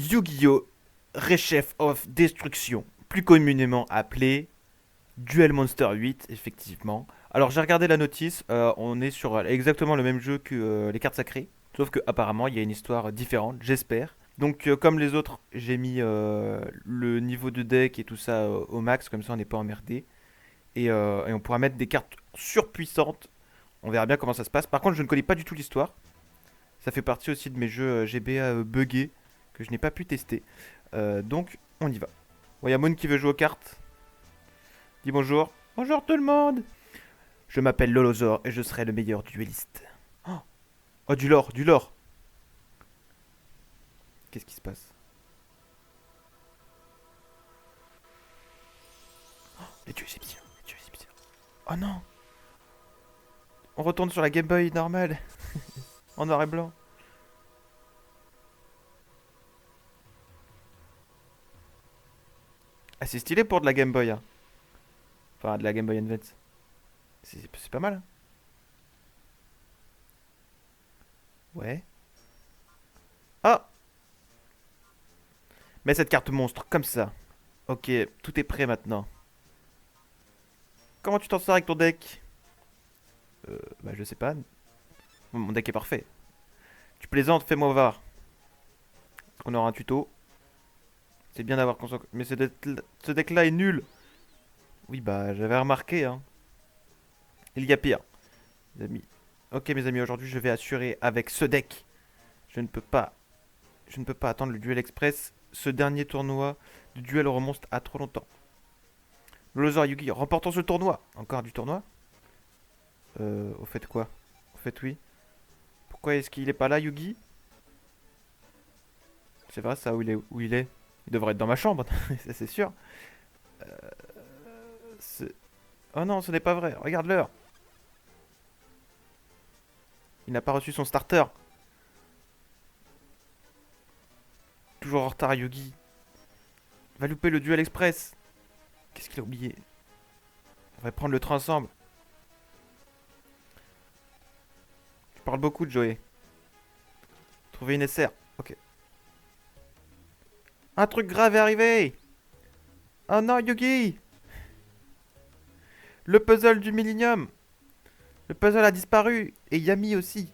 Yu-Gi-Oh! Rechef of Destruction, plus communément appelé Duel Monster 8, effectivement. Alors j'ai regardé la notice, on est sur exactement le même jeu que les cartes sacrées, sauf que apparemment il y a une histoire différente, j'espère. Donc comme les autres, j'ai mis le niveau de deck et tout ça au max, comme ça on n'est pas emmerdé. Et on pourra mettre des cartes surpuissantes. On verra bien comment ça se passe. Par contre, je ne connais pas du tout l'histoire. Ça fait partie aussi de mes jeux GBA buggés que je n'ai pas pu tester. Donc, on y va. Il y a Moon qui veut jouer aux cartes. Dis bonjour. Bonjour tout le monde. Je m'appelle Lolozor et je serai le meilleur dueliste. Oh, oh, du lore, du lore. Qu'est-ce qui se passe? Les dieux égyptiens, les dieux égyptiens. Oh non. On retourne sur la Game Boy normale. En noir et blanc. Ah, c'est stylé pour de la Game Boy, hein. Enfin, de la Game Boy Advance. C'est pas mal, hein. Ouais. Ah, mets cette carte monstre, comme ça. Ok, tout est prêt maintenant. Comment tu t'en sors avec ton deck? Bah je sais pas. Mon deck est parfait. Tu plaisantes, fais-moi voir. On aura un tuto. C'est bien d'avoir conscience. Mais ce deck-là est nul. Oui, bah j'avais remarqué, hein. Il y a pire, mes amis. Ok, mes amis, aujourd'hui je vais assurer avec ce deck. Je ne peux pas. Je ne peux pas attendre le duel express. Ce dernier tournoi de duel remonte à trop longtemps. Lolozor et Yugi, remportons ce tournoi. Encore du tournoi? Au fait quoi? Au fait oui. Pourquoi est-ce qu'il est pas là, Yugi? C'est vrai ça, où il est? Il devrait être dans ma chambre, ça c'est sûr. Oh non, ce n'est pas vrai, regarde l'heure. Il n'a pas reçu son starter. Toujours en retard, Yugi. Il va louper le duel express. Qu'est-ce qu'il a oublié? On va prendre le train ensemble. Tu parles beaucoup de Joey. Trouver une SR. Ok. Un truc grave est arrivé. Oh non, Yugi. Le puzzle du Millennium. Le puzzle a disparu. Et Yami aussi.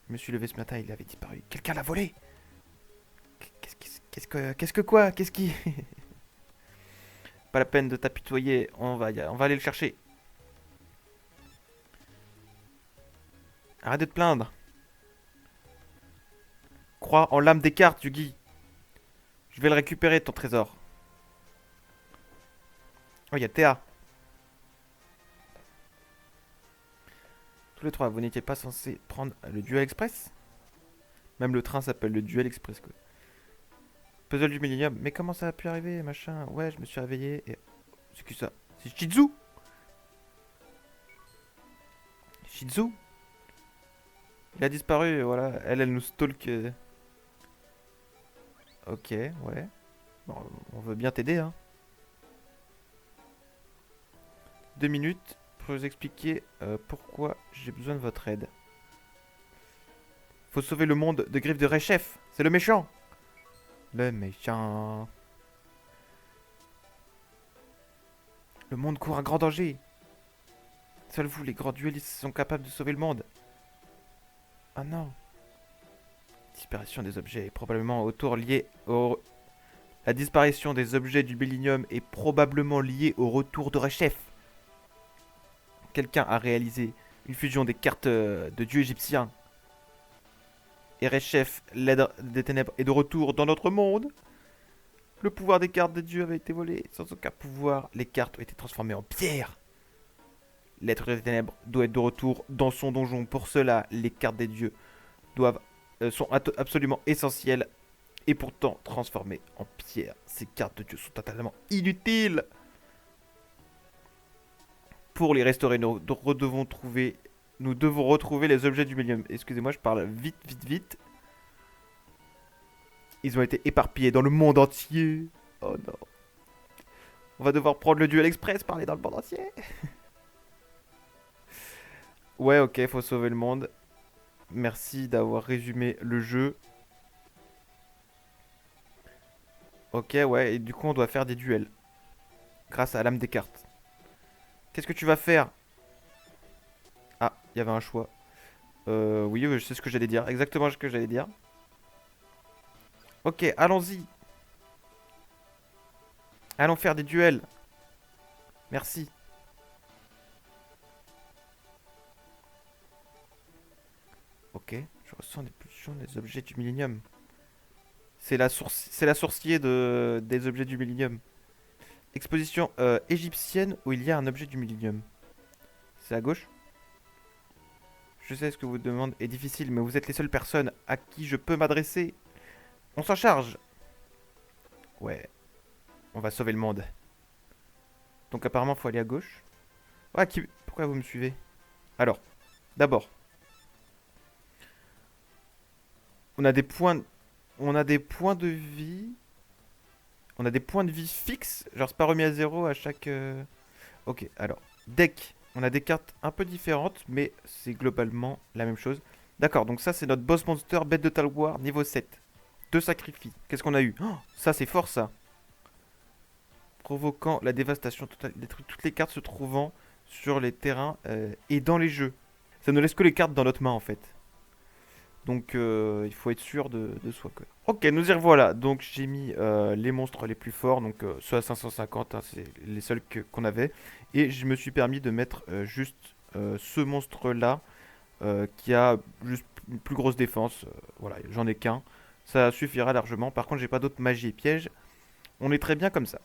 Je me suis levé ce matin, il avait disparu. Quelqu'un l'a volé. Qu'est-ce que quoi? Qu'est-ce qui... Pas la peine de t'apitoyer. On va aller le chercher. Arrête de te plaindre. Crois en l'âme des cartes, Yugi. Je vais le récupérer, ton trésor. Oh, il y a Théa. Tous les trois, vous n'étiez pas censé prendre le Duel Express? Même le train s'appelle le Duel Express, quoi. Puzzle du Millennium. Mais comment ça a pu arriver, machin? Ouais, je me suis réveillé et... C'est qui ça? C'est Shizu? Shizu? Il a disparu, voilà. Elle nous stalk. Ok, ouais. Bon, on veut bien t'aider, hein. 2 minutes pour vous expliquer pourquoi j'ai besoin de votre aide. Faut sauver le monde de Griffe de Rechef. C'est le méchant. Le méchant. Le monde court un grand danger. Seuls vous, les grands duellistes, sont capables de sauver le monde. Ah non. Disparition des objets est probablement autour liée au... La disparition des objets du Millennium est probablement liée au retour de Rechef. Quelqu'un a réalisé une fusion des cartes de dieux égyptiens. Et Rechef, l'aide des ténèbres, est de retour dans notre monde. Le pouvoir des cartes des dieux avait été volé. Sans aucun pouvoir, les cartes ont été transformées en pierre. L'être des ténèbres doit être de retour dans son donjon. Pour cela, les cartes des dieux sont absolument essentielles. Et pourtant, transformées en pierre, ces cartes de dieux sont totalement inutiles. Pour les restaurer, nous devons retrouver les objets du Millennium. Excusez-moi, je parle vite, vite, vite. Ils ont été éparpillés dans le monde entier. Oh non. On va devoir prendre le duel express, parler dans le monde entier. Ouais, ok, faut sauver le monde. Merci d'avoir résumé le jeu. Ok, ouais, et du coup, on doit faire des duels grâce à l'âme des cartes. Qu'est-ce que tu vas faire? Ah, il y avait un choix. Oui, je sais ce que j'allais dire. Exactement ce que j'allais dire. Ok, allons-y. Allons faire des duels. Merci. Ok, je ressens des pulsions des objets du millénium. C'est la sourcier des objets du millénium. Exposition égyptienne où il y a un objet du millénium. C'est à gauche? Je sais ce que vous demandez est difficile, mais vous êtes les seules personnes à qui je peux m'adresser. On s'en charge. Ouais, on va sauver le monde. Donc apparemment, faut aller à gauche. Ah, pourquoi vous me suivez? Alors, d'abord, on a des points, on a des points de vie. On a des points de vie fixes. Genre, c'est pas remis à zéro à chaque. Ok, alors, deck. On a des cartes un peu différentes, mais c'est globalement la même chose. D'accord, donc ça, c'est notre boss monster bête de Talwar niveau 7. Deux sacrifices. Qu'est-ce qu'on a eu? Oh, ça, c'est fort, ça. Provoquant la dévastation totale. Détruit toutes les cartes se trouvant sur les terrains et dans les jeux. Ça ne laisse que les cartes dans notre main, en fait. Donc il faut être sûr de soi. Quoi. Ok, nous y revoilà. Donc j'ai mis les monstres les plus forts, donc ceux à 550, hein, c'est les seuls qu'on avait. Et je me suis permis de mettre juste ce monstre-là qui a juste une plus grosse défense. Voilà, j'en ai qu'un. Ça suffira largement. Par contre, j'ai pas d'autres magie et pièges. On est très bien comme ça.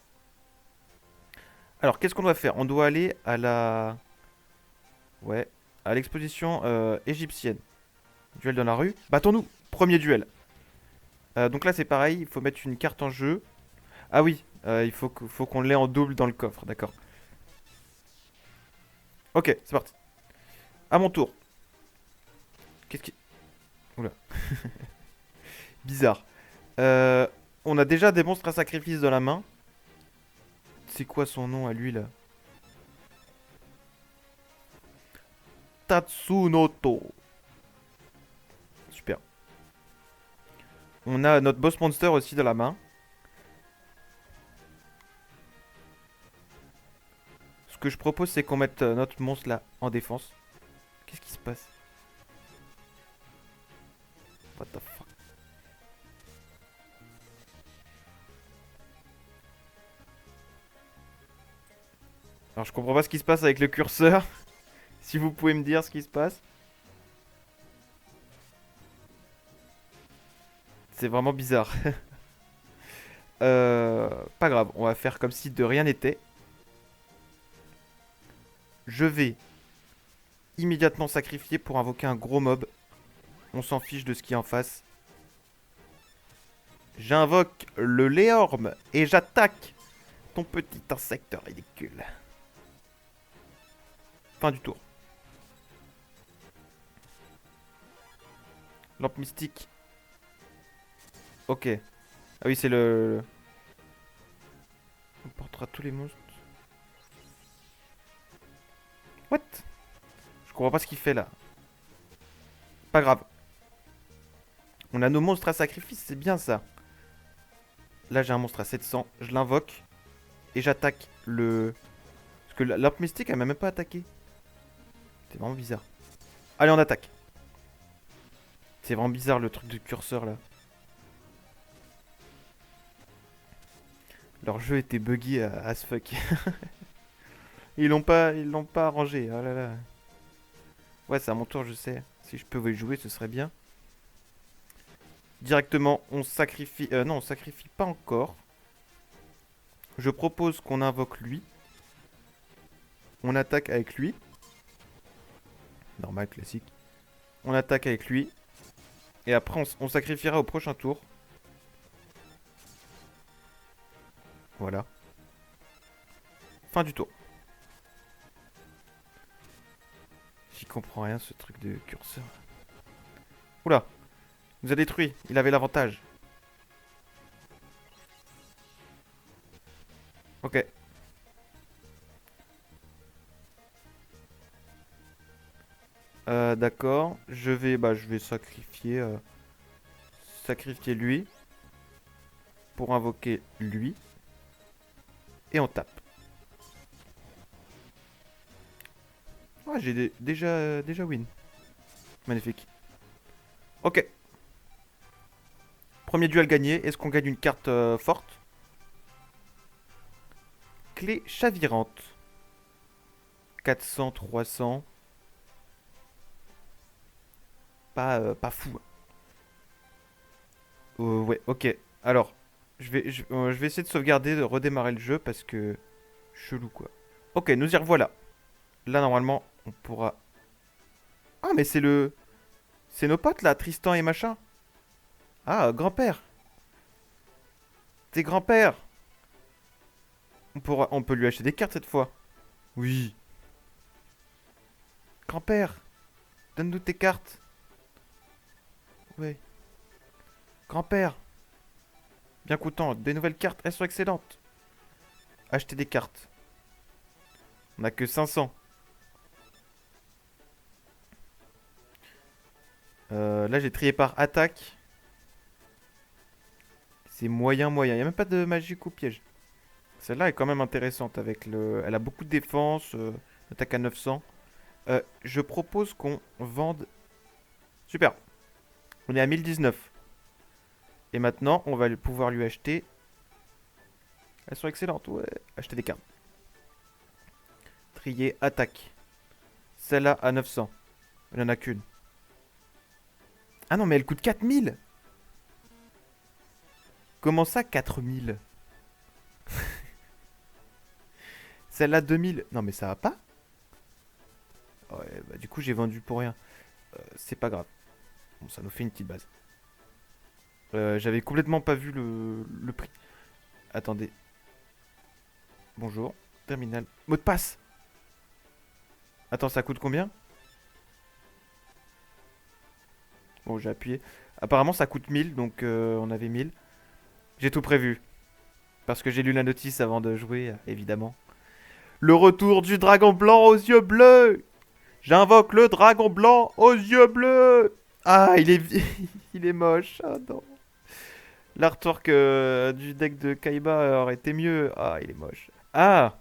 Alors, qu'est-ce qu'on doit faire? On doit aller à la... Ouais, à l'exposition égyptienne. Duel dans la rue. Battons-nous. Premier duel. Donc là c'est pareil, il faut mettre une carte en jeu. Ah oui, faut qu'on l'ait en double dans le coffre, d'accord. Ok, c'est parti. À mon tour. Qu'est-ce qui... Oula, bizarre. Euh, on a déjà des monstres à sacrifice dans la main. C'est quoi son nom à lui là? Tatsunoto. Super. On a notre boss monster aussi dans la main. Ce que je propose c'est qu'on mette notre monstre là en défense. Qu'est-ce qui se passe? What the fuck? Alors je comprends pas ce qui se passe avec le curseur. Si vous pouvez me dire ce qui se passe. C'est vraiment bizarre. Pas grave, on va faire comme si de rien n'était. Je vais immédiatement sacrifier pour invoquer un gros mob. On s'en fiche de ce qui est en face. J'invoque le Léorme et j'attaque ton petit insecte ridicule. Fin du tour. Lampe mystique. Ok. Ah oui, c'est le... On portera tous les monstres. What? Je comprends pas ce qu'il fait là. Pas grave. On a nos monstres à sacrifice, c'est bien ça. Là, j'ai un monstre à 700. Je l'invoque. Et j'attaque le... Parce que la lampe mystique, elle m'a même pas attaqué. C'est vraiment bizarre. Allez, on attaque. C'est vraiment bizarre le truc de curseur là. Leur jeu était buggy as fuck. Ils l'ont pas arrangé. Oh là là. Ouais, c'est à mon tour, je sais. Si je peux y jouer, ce serait bien. Directement, on sacrifie. Non, on sacrifie pas encore. Je propose qu'on invoque lui. On attaque avec lui. Normal, classique. On attaque avec lui. Et après, on sacrifiera au prochain tour. Voilà. Fin du tour. J'y comprends rien, ce truc de curseur. Oula, il nous a détruit. Il avait l'avantage. Ok. D'accord. Je vais sacrifier lui pour invoquer lui. Et on tape. Ouais, déjà win. Magnifique. Ok. Premier duel gagné. Est-ce qu'on gagne une carte forte? Clé chavirante. 400, 300. Pas fou. Ouais, ok. Alors, je vais essayer de sauvegarder, de redémarrer le jeu parce que... Chelou, quoi. Ok, nous y revoilà. Là, normalement, on pourra... Ah, mais c'est nos potes, là, Tristan et machin. Ah, grand-père. T'es grand-père. On peut lui acheter des cartes cette fois. Oui. Grand-père, donne-nous tes cartes. Oui. Grand-père, bien coûtant, des nouvelles cartes, elles sont excellentes. Acheter des cartes. On a que 500. Là, j'ai trié par attaque. C'est moyen, moyen. Il n'y a même pas de magique ou piège. Celle-là est quand même intéressante avec le. Elle a beaucoup de défense. Attaque à 900. Je propose qu'on vende. Super. On est à 1019. Et maintenant, on va pouvoir lui acheter. Elles sont excellentes, ouais. Acheter des cartes. Trier, attaque. Celle-là à 900. Il n'y en a qu'une. Ah non, mais elle coûte 4000. Comment ça, 4000? Celle-là, 2000. Non, mais ça va pas. Ouais, bah du coup, j'ai vendu pour rien. C'est pas grave. Bon, ça nous fait une petite base. J'avais complètement pas vu le prix. Attendez. Bonjour. Terminal. Mot de passe. Attends, ça coûte combien? Bon, j'ai appuyé. Apparemment, ça coûte 1000, donc on avait 1000. J'ai tout prévu. Parce que j'ai lu la notice avant de jouer, évidemment. Le retour du dragon blanc aux yeux bleus. J'invoque le dragon blanc aux yeux bleus. Ah, il est moche. Ah non. L'artwork du deck de Kaiba aurait été mieux. Ah, il est moche. Ah,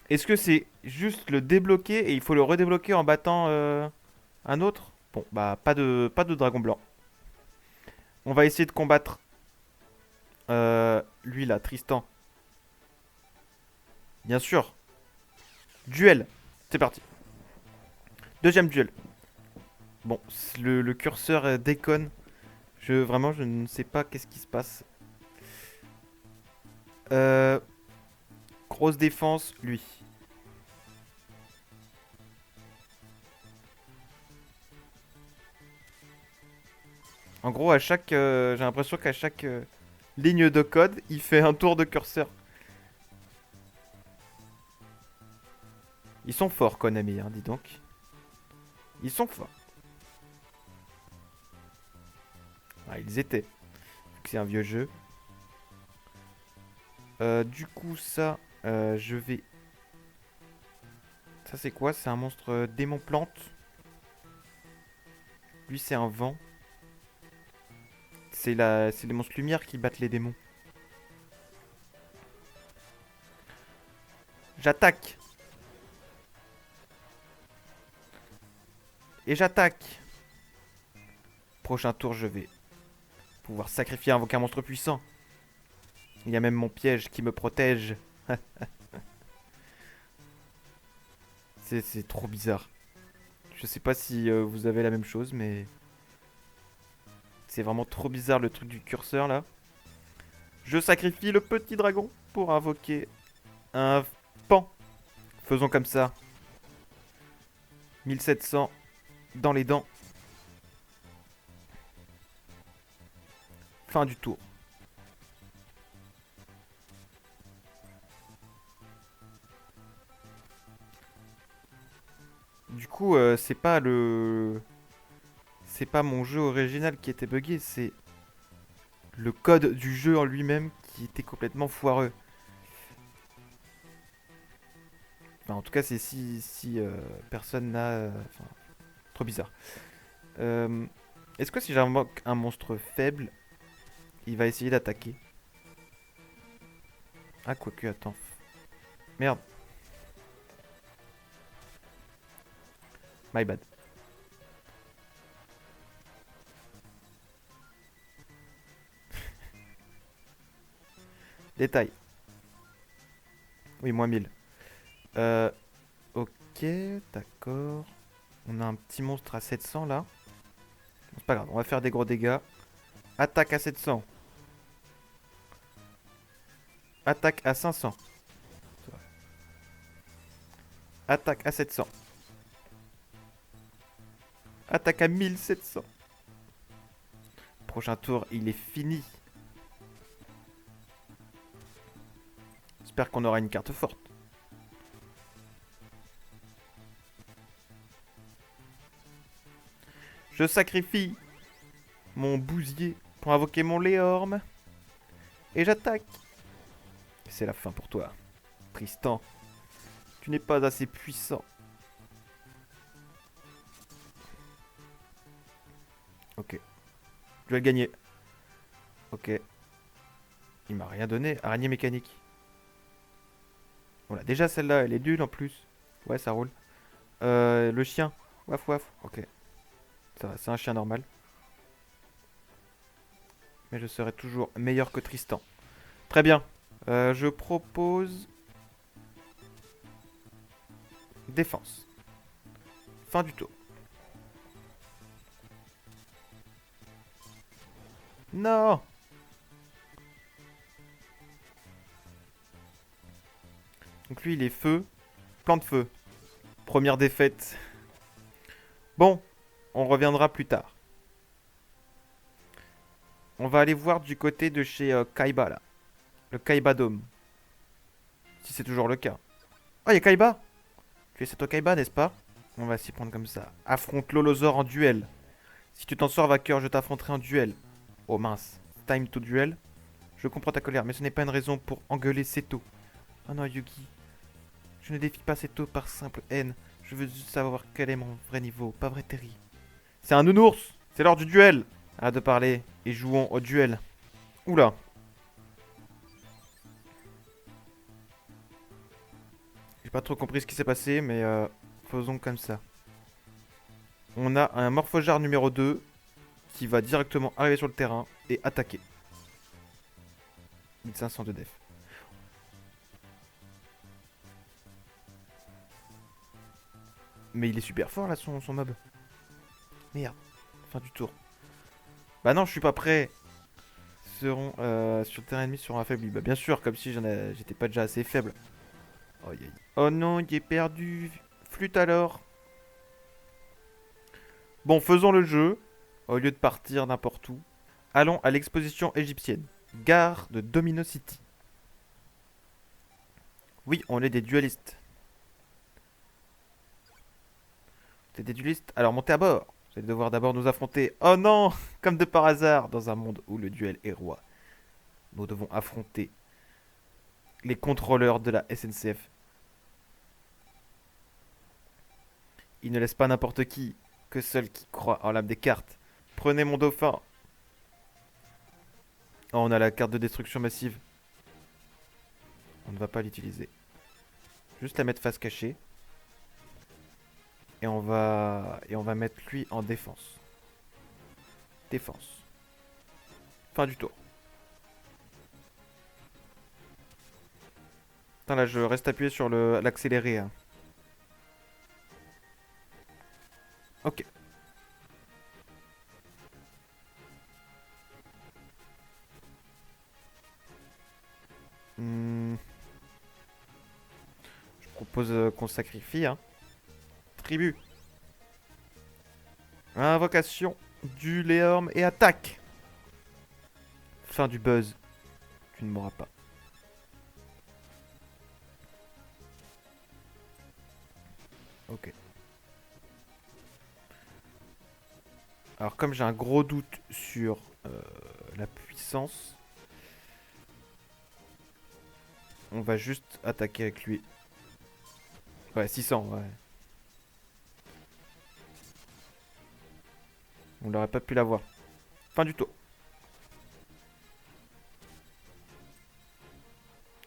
est-ce que c'est juste le débloquer et il faut le redébloquer en battant un autre? Bon, bah pas de dragon blanc. On va essayer de combattre lui là, Tristan. Bien sûr. Duel. C'est parti. Deuxième duel. Bon, le curseur déconne. Vraiment, je ne sais pas qu'est-ce qui se passe. Euh, Grosse défense, lui. En gros, j'ai l'impression qu'à chaque ligne de code, il fait un tour de curseur. Ils sont forts, Konami, hein, dis donc. Ils sont forts. Ah, ils étaient. Vu que c'est un vieux jeu. Du coup, ça, je vais. Ça, c'est quoi? C'est un monstre démon plante. Lui, c'est un vent. C'est les monstres lumière qui battent les démons. J'attaque. Et j'attaque. Prochain tour, je vais pouvoir sacrifier, invoquer un monstre puissant. Il y a même mon piège qui me protège. C'est trop bizarre. Je sais pas si vous avez la même chose, mais c'est vraiment trop bizarre le truc du curseur là. Je sacrifie le petit dragon pour invoquer un pan. Faisons comme ça. 1700 dans les dents. Fin du tour. Du coup, c'est pas mon jeu original qui était buggé, c'est le code du jeu en lui-même qui était complètement foireux. Enfin, en tout cas, c'est si personne n'a... Enfin, trop bizarre. Euh, Est-ce que si j'invoque un monstre faible, il va essayer d'attaquer? Ah, quoique, attends. Merde, my bad. Détail. Oui, -1000. Euh, ok, d'accord. On a un petit monstre à 700 là. C'est pas grave, on va faire des gros dégâts. Attaque à 700. Attaque à 500. Attaque à 700. Attaque à 1700. Prochain tour, il est fini. J'espère qu'on aura une carte forte. Je sacrifie mon bousier pour invoquer mon Léorme. Et j'attaque. C'est la fin pour toi. Tristan, tu n'es pas assez puissant. Ok. Je vais le gagner. Ok. Il m'a rien donné. Araignée mécanique. Voilà. Déjà celle-là, elle est nulle en plus. Ouais, ça roule. Le chien. Waf waf. Ok. Ça va, c'est un chien normal. Mais je serai toujours meilleur que Tristan. Très bien. Je propose... Défense. Fin du tour. Non. Donc lui, il est feu. Plan de feu. Première défaite. Bon, on reviendra plus tard. On va aller voir du côté de chez Kaiba, là. Le Kaiba Dome. Si c'est toujours le cas. Oh, il y a Kaiba. Tu es Seto Kaiba, n'est-ce pas? On va s'y prendre comme ça. Affronte Lolozor en duel. Si tu t'en sors, vainqueur, je t'affronterai en duel. Oh mince. Time to duel. Je comprends ta colère, mais ce n'est pas une raison pour engueuler Seto. Oh non, Yugi. Je ne défie pas Seto par simple haine. Je veux juste savoir quel est mon vrai niveau. Pas vrai, Terry? C'est un nounours. C'est l'heure du duel. Arrête de parler et jouons au duel. Oula. J'ai pas trop compris ce qui s'est passé, mais faisons comme ça. On a un Morphogère numéro 2 qui va directement arriver sur le terrain et attaquer. 1500 de def. Mais il est super fort là, son mob. Merde. Fin du tour. Bah non, je suis pas prêt. Seront sur le terrain ennemi seront affaiblis. Bah bien sûr, comme si j'étais pas déjà assez faible. Oh, oh non, il est perdu. Flûte alors. Bon, faisons le jeu. Au lieu de partir n'importe où. Allons à l'exposition égyptienne. Gare de Domino City. Oui, on est des dualistes. C'est des dualistes. Alors montez à bord. Vous allez devoir d'abord nous affronter. Oh non. Comme de par hasard, dans un monde où le duel est roi, nous devons affronter les contrôleurs de la SNCF. Ils ne laissent pas n'importe qui, que ceux qui croient en l'âme des cartes. Prenez mon dauphin. Oh, on a la carte de destruction massive. On ne va pas l'utiliser. Juste la mettre face cachée. Et on va mettre lui en défense. Défense. Fin du tour. Putain, là, je reste appuyé sur l'accéléré, hein. Ok. Hmm, je propose qu'on sacrifie, hein. Tribu. Invocation du Léorme et attaque. Fin du buzz. Tu ne mourras pas. Ok. Alors comme j'ai un gros doute sur la puissance, on va juste attaquer avec lui. Ouais, 600, ouais. On n'aurait pas pu l'avoir. Fin du tour.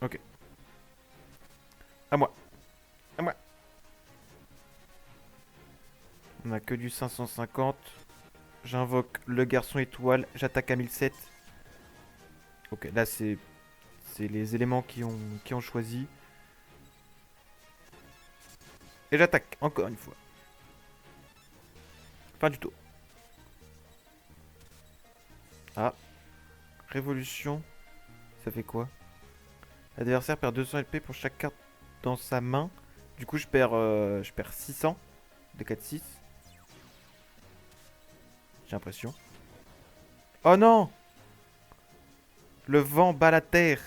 Ok. À moi. À moi. On a que du 550. J'invoque le garçon étoile. J'attaque à 1007. Ok, là c'est les éléments qui ont choisi. Et j'attaque encore une fois. Fin du tour. Ah, révolution. Ça fait quoi? L'adversaire perd 200 LP pour chaque carte dans sa main. Du coup, je perds 600 de 4-6. J'ai l'impression. Oh non! Le vent bat la terre.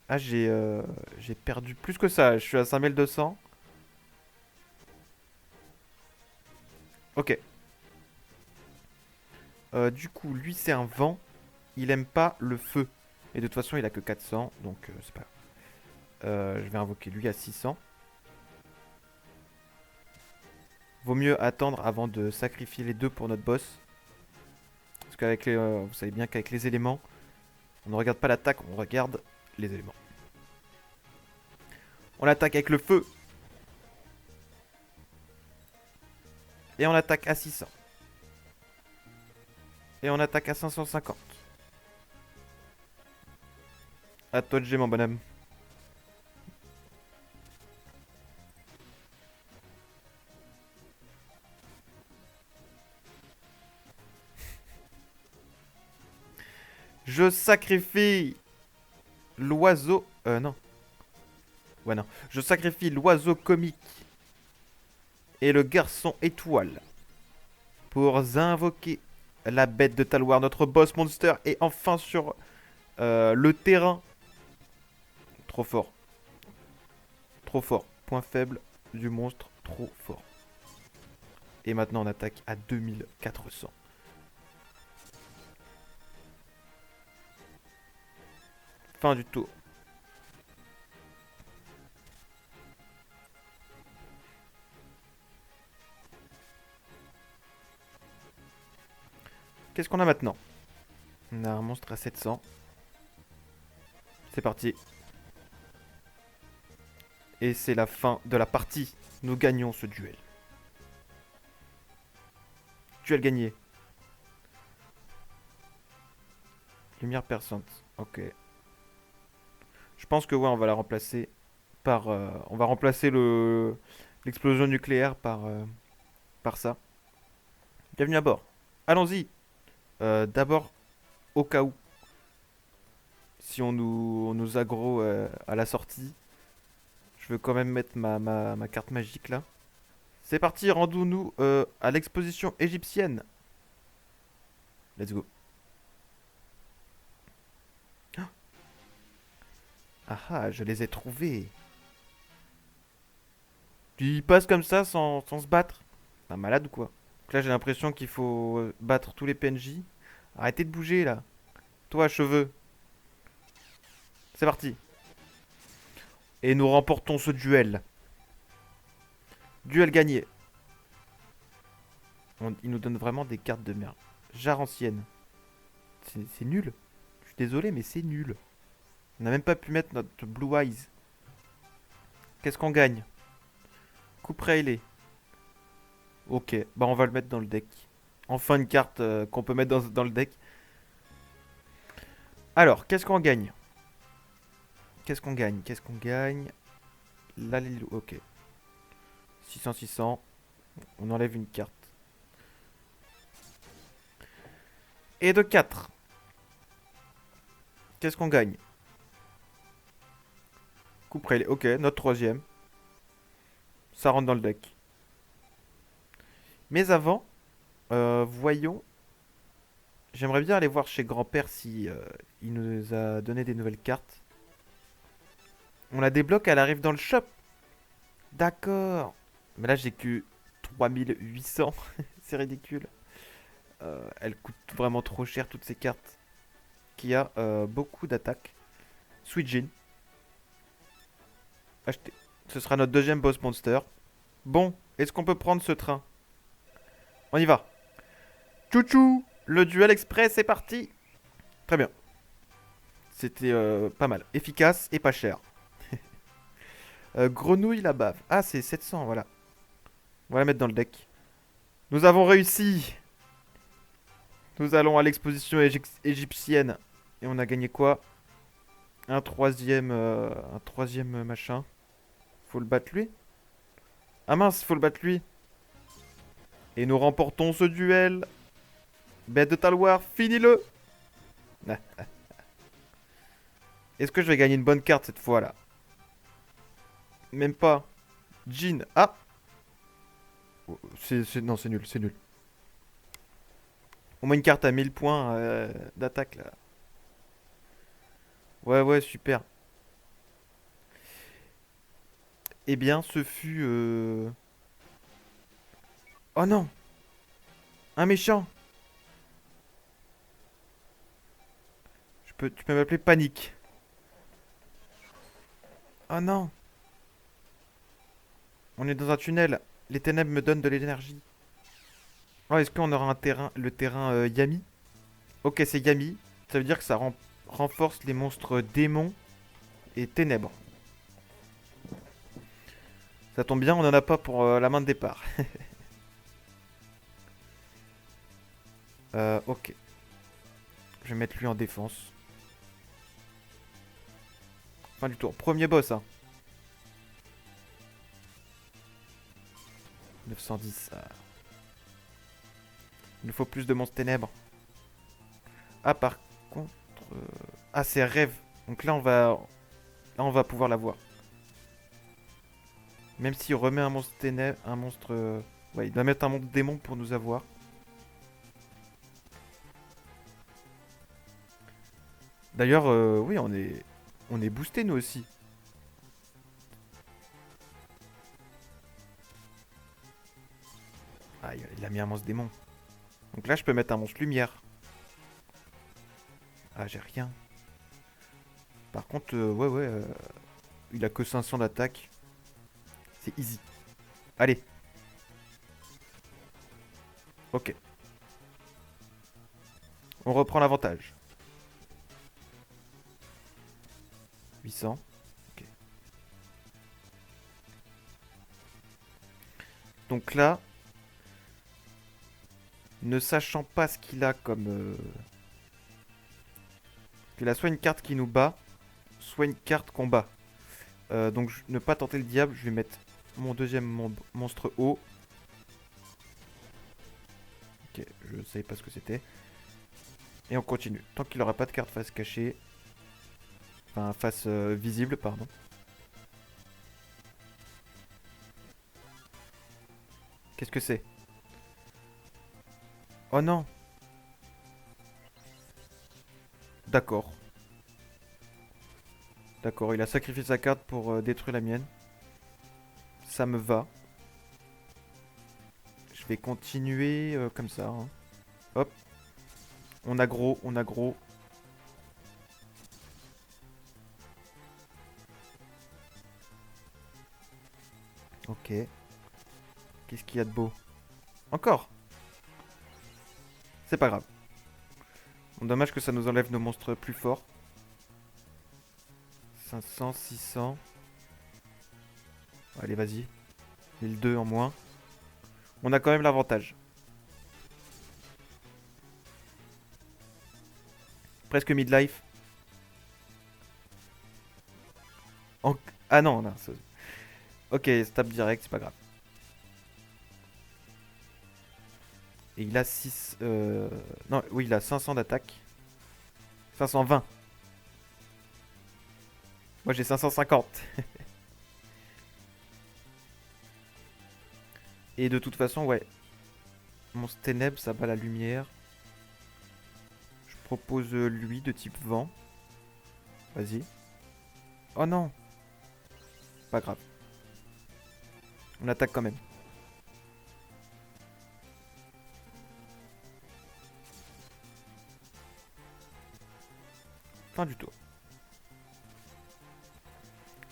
Ah, j'ai perdu plus que ça. Je suis à 5200. Ok. Du coup, lui, c'est un vent. Il aime pas le feu. Et de toute façon, il a que 400. Donc, c'est pas grave. Je vais invoquer lui à 600. Vaut mieux attendre avant de sacrifier les deux pour notre boss. Parce qu'avec les, vous savez bien qu'avec les éléments, on ne regarde pas l'attaque, on regarde les éléments. On attaque avec le feu. Et on attaque à 600. Et on attaque à 550. À toi de jouer, mon bonhomme. Je sacrifie l'oiseau. Non. Ouais, non. Je sacrifie l'oiseau comique et le garçon étoile pour invoquer la bête de Talwar. Notre boss monster est enfin sur le terrain. Trop fort. Trop fort. Point faible du monstre. Trop fort. Et maintenant on attaque à 2400. Fin du tour. Qu'est-ce qu'on a maintenant? On a un monstre à 700. C'est parti. Et c'est la fin de la partie. Nous gagnons ce duel. Duel gagné. Lumière perçante. Ok. Je pense que ouais, on va la remplacer par... on va remplacer l'explosion nucléaire par ça. Bienvenue à bord. Allons-y. D'abord, au cas où, si on nous aggro à la sortie, je veux quand même mettre ma carte magique là. C'est parti, rendons-nous à l'exposition égyptienne. Let's go. Ah ah, je les ai trouvés. Ils passent comme ça sans se battre. C'est un malade ou quoi? Donc là, j'ai l'impression qu'il faut battre tous les PNJ. Arrêtez de bouger là. Toi, cheveux. C'est parti. Et nous remportons ce duel. Duel gagné. Il nous donne vraiment des cartes de merde. Jarre ancienne. C'est nul. Je suis désolé, mais c'est nul. On n'a même pas pu mettre notre Blue Eyes. Qu'est-ce qu'on gagne? Coupe Rayleigh. Ok, bah on va le mettre dans le deck. Enfin une carte qu'on peut mettre dans le deck. Alors, qu'est-ce qu'on gagne? Qu'est-ce qu'on gagne? Qu'est-ce qu'on gagne? Là, les... Ok. 600, 600. On enlève une carte. Et de 4. Qu'est-ce qu'on gagne? Coupe Rayleigh. Ok, notre troisième. Ça rentre dans le deck. Mais avant, voyons. J'aimerais bien aller voir chez grand-père si il nous a donné des nouvelles cartes. On la débloque, elle arrive dans le shop. D'accord. Mais là, j'ai que 3800. C'est ridicule. Elle coûte vraiment trop cher, toutes ces cartes. qui a beaucoup d'attaques. Suijin. Acheté. Ce sera notre deuxième boss monster. Bon, est-ce qu'on peut prendre ce train? On y va. Tchouchou, le duel express est parti. Très bien. C'était pas mal. Efficace et pas cher. Grenouille la bave. Ah, c'est 700, voilà. On va la mettre dans le deck. Nous avons réussi. Nous allons à l'exposition égyptienne. Et on a gagné quoi? Un troisième machin. Faut le battre lui? Ah mince, faut le battre lui. Et nous remportons ce duel. Bête de Talwar, finis-le. Est-ce que je vais gagner une bonne carte cette fois là? Même pas. Jean. Ah. Non, c'est nul, c'est nul. Au moins une carte à 1000 points d'attaque là. Ouais, ouais, super. Eh bien, ce fut... Oh non! Un méchant! Tu peux m'appeler Panique. Oh non! On est dans un tunnel. Les ténèbres me donnent de l'énergie. Oh, est-ce qu'on aura le terrain Yami? Ok, c'est Yami. Ça veut dire que ça renforce les monstres démons et ténèbres. Ça tombe bien, on en a pas pour la main de départ. Ok. Je vais mettre lui en défense. Fin du tour. Premier boss, hein. 910. Il nous faut plus de monstres ténèbres. Ah, par contre... Ah, c'est rêve. Donc là, on va pouvoir la voir. Même s'il remet un monstre ténèbres... Un monstre... Ouais, il doit mettre un monstre démon pour nous avoir. D'ailleurs, oui, on est boosté nous aussi. Ah, il a mis un monstre démon. Donc là, je peux mettre un monstre lumière. Ah, j'ai rien. Par contre, ouais, ouais, il a que 500 d'attaque. C'est easy. Allez. Ok. On reprend l'avantage. 800. Ok. Donc là, ne sachant pas ce qu'il a comme... qu'il a soit une carte qui nous bat, soit une carte qu'on bat. Donc ne pas tenter le diable, je vais mettre mon deuxième monstre haut. Ok, je savais pas ce que c'était. Et on continue. Tant qu'il aura pas de carte face cachée. Enfin, face visible, pardon. Qu'est-ce que c'est? Oh non! D'accord. D'accord, il a sacrifié sa carte pour détruire la mienne. Ça me va. Je vais continuer comme ça, hein. Hop. On a gros, on a gros. Ok. Qu'est-ce qu'il y a de beau? Encore! C'est pas grave. Bon, dommage que ça nous enlève nos monstres plus forts. 500, 600. Allez, vas-y. 1002 en moins. On a quand même l'avantage. Presque midlife. En... Ah non, non. Ok, stab direct, c'est pas grave. Et il a 6... Non, oui, il a 500 d'attaque. 520. Moi, j'ai 550. Et de toute façon, ouais. Mon ténèbre, ça bat la lumière. Je propose lui de type vent. Vas-y. Oh non. Pas grave. On attaque quand même. Fin du tour.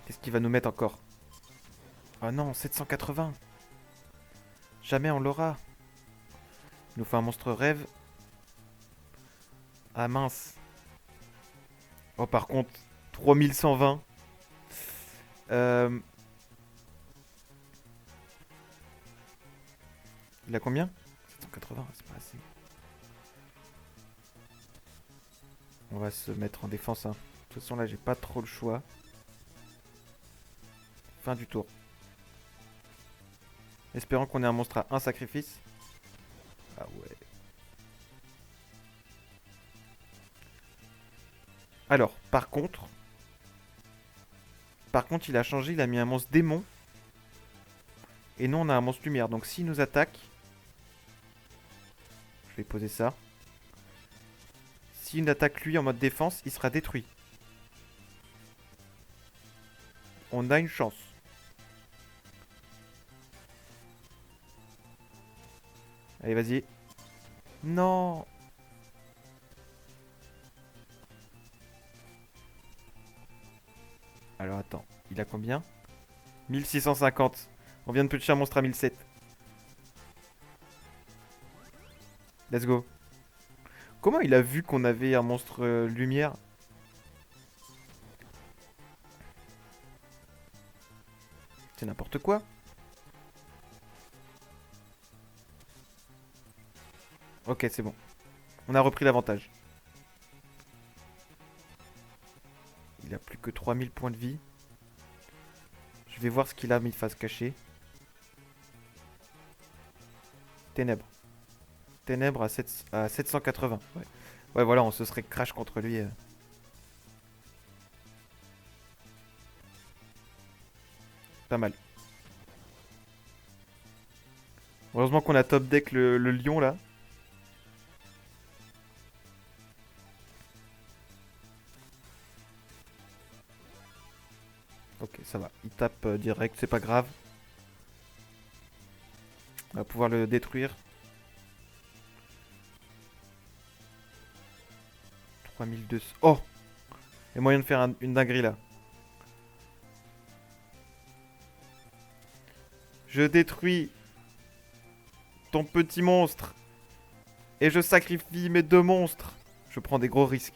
Qu'est-ce qu'il va nous mettre encore? Ah non, 780. Jamais on l'aura. Il nous fait un monstre rêve. Ah mince. Oh par contre, 3120. Euh... Il a combien? 780, c'est pas assez. On va se mettre en défense. Hein. De toute façon là, j'ai pas trop le choix. Fin du tour. Espérons qu'on ait un monstre à un sacrifice. Ah ouais. Alors, par contre, il a changé, il a mis un monstre démon. Et nous, on a un monstre lumière. Donc, s'il nous attaque, je vais poser ça. S'il attaque lui en mode défense, il sera détruit. On a une chance. Allez, vas-y. Non. Alors, attends. Il a combien? 1650. On vient de pitcher un monstre à 1007. Let's go. Comment il a vu qu'on avait un monstre lumière? C'est n'importe quoi. Ok, c'est bon. On a repris l'avantage. Il a plus que 3000 points de vie. Je vais voir ce qu'il a mis face cachée. Ténèbres. Ténèbres à 780. Ouais. Ouais, voilà, on se serait crash contre lui. Pas mal. Heureusement qu'on a top deck le lion là. Ok, ça va. Il tape direct, c'est pas grave. On va pouvoir le détruire. 3200. Oh! Il y a moyen de faire une dinguerie là. Je détruis ton petit monstre. Et je sacrifie mes deux monstres. Je prends des gros risques.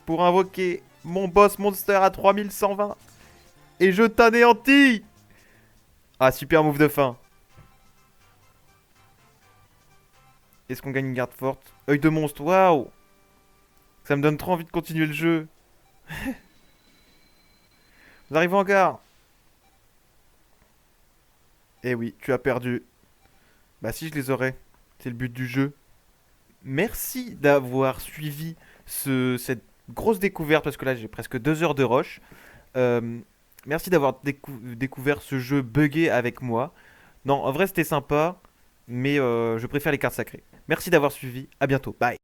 Pour invoquer mon boss monster à 3120. Et je t'anéantis! Ah, super move de fin. Est-ce qu'on gagne une garde forte? Œil de monstre, waouh! Ça me donne trop envie de continuer le jeu. Nous arrivons en gare. Eh oui, tu as perdu. Bah si, je les aurais. C'est le but du jeu. Merci d'avoir suivi cette grosse découverte, parce que là j'ai presque 2 heures de rush. Euh, Merci d'avoir découvert ce jeu buggé avec moi. Non, en vrai c'était sympa, mais je préfère les cartes sacrées. Merci d'avoir suivi, à bientôt, bye.